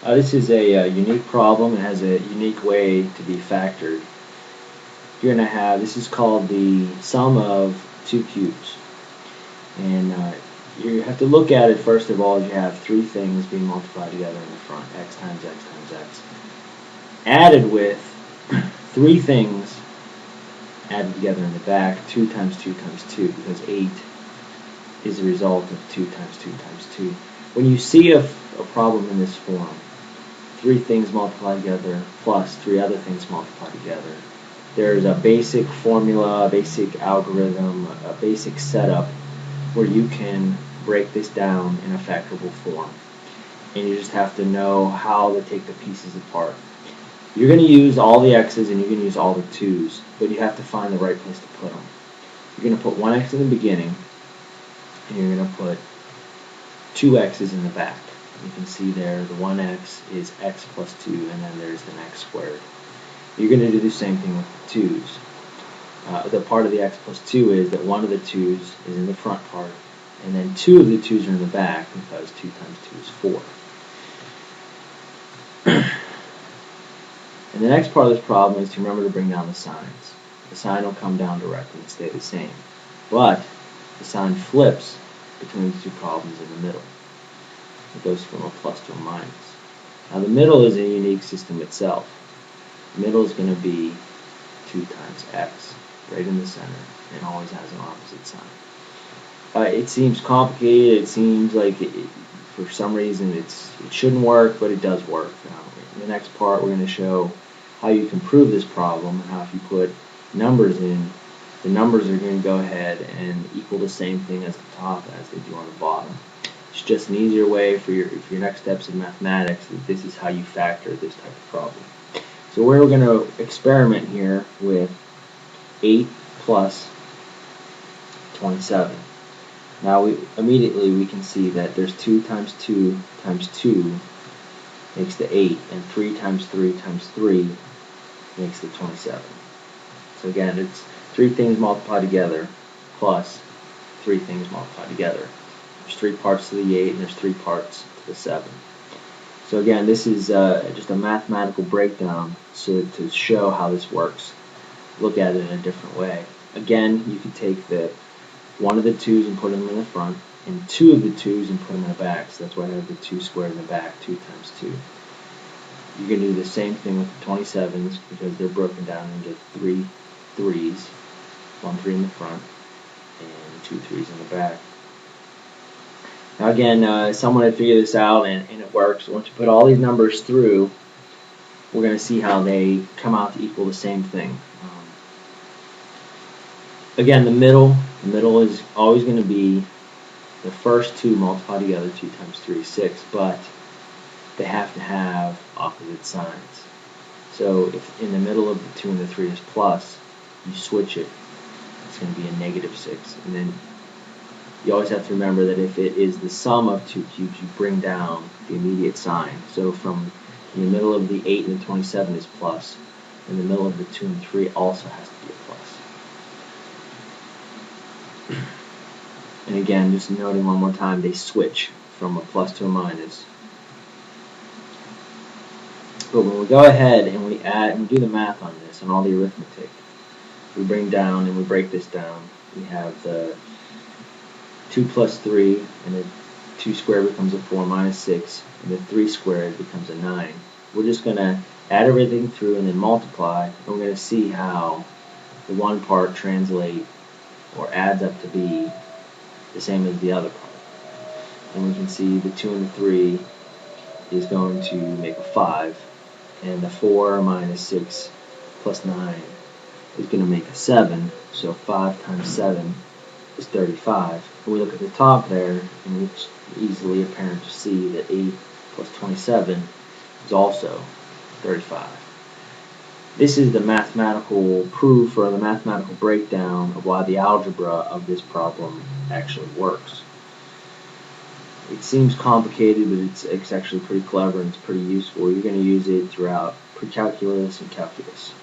This is a unique problem. It has a unique way to be factored. You're going to have, this is called the sum of two cubes. And you have to look at it first of all as you have three things being multiplied together in the front, x times x times x, added with three things added together in the back, 2 times 2 times 2, because 8 is the result of 2 times 2 times 2. When you see a problem in this form, three things multiplied together plus three other things multiplied together, there's a basic formula, a basic algorithm, a basic setup where you can break this down in a factorable form. And you just have to know how to take the pieces apart. You're going to use all the x's and you're going to use all the 2's, but you have to find the right place to put them. You're going to put one x in the beginning, and you're going to put two x's in the back. You can see there the 1x is x plus 2, and then there's an x squared. You're going to do the same thing with the 2's. The part of the x plus 2 is that one of the 2's is in the front part, and then two of the 2's are in the back because 2 times 2 is 4. And the next part of this problem is to remember to bring down the signs. The sign will come down directly and stay the same. But the sign flips between these two problems in the middle. It goes from a plus to a minus. Now the middle is a unique system itself. The middle is going to be 2 times x, right in the center, and always has an opposite sign. It seems complicated. It seems like for some reason it shouldn't work, but it does work. In the next part, we're going to show how you can prove this problem, and how if you put numbers in, the numbers are going to go ahead and equal the same thing as the top as they do on the bottom. It's just an easier way for your next steps in mathematics. This is how you factor this type of problem. So we're going to experiment here with 8 plus 27. Now immediately we can see that there's 2 times 2 times 2 makes the 8, and 3 times 3 times 3 makes the 27. So again, it's three things multiplied together plus three things multiplied together. There's 3 parts to the 8 and there's 3 parts to the 7. So again, this is just a mathematical breakdown so to show how this works. Look at it in a different way. Again, you can take one of the 2's and put them in the front, and two of the 2's and put them in the back. So that's why I have the 2 squared in the back, 2 times 2. You can do the same thing with the 27's because they're broken down into 3 3's, 1 3 in the front, and 2 3's in the back. Now again, someone had figured this out, and it works. Once you put all these numbers through, we're going to see how they come out to equal the same thing. Again, the middle is always going to be the first 2 multiplied together, 2 times 3 is 6, but they have to have opposite signs. So if in the middle of the 2 and the 3 is plus, you switch it, it's going to be a negative 6. And then you always have to remember that if it is the sum of two cubes, you bring down the immediate sign. So from in the middle of the 8 and the 27 is plus, in the middle of the 2 and 3 also has to be a plus. And again, just noting one more time, they switch from a plus to a minus. But when we go ahead and we add and we do the math on this and all the arithmetic, we bring down and we break this down. We have the 2 plus 3, and the 2 squared becomes a 4 minus 6, and the 3 squared becomes a 9. We're just going to add everything through and then multiply, and we're going to see how the one part translates or adds up to be the same as the other part. And we can see the 2 and the 3 is going to make a 5, and the 4 minus 6 plus 9 is going to make a 7, so 5 times 7 is 35. When we look at the top there, and it's easily apparent to see that 8 plus 27 is also 35. This is the mathematical proof or the mathematical breakdown of why the algebra of this problem actually works. It seems complicated, but it's actually pretty clever and it's pretty useful. You're going to use it throughout pre-calculus and calculus.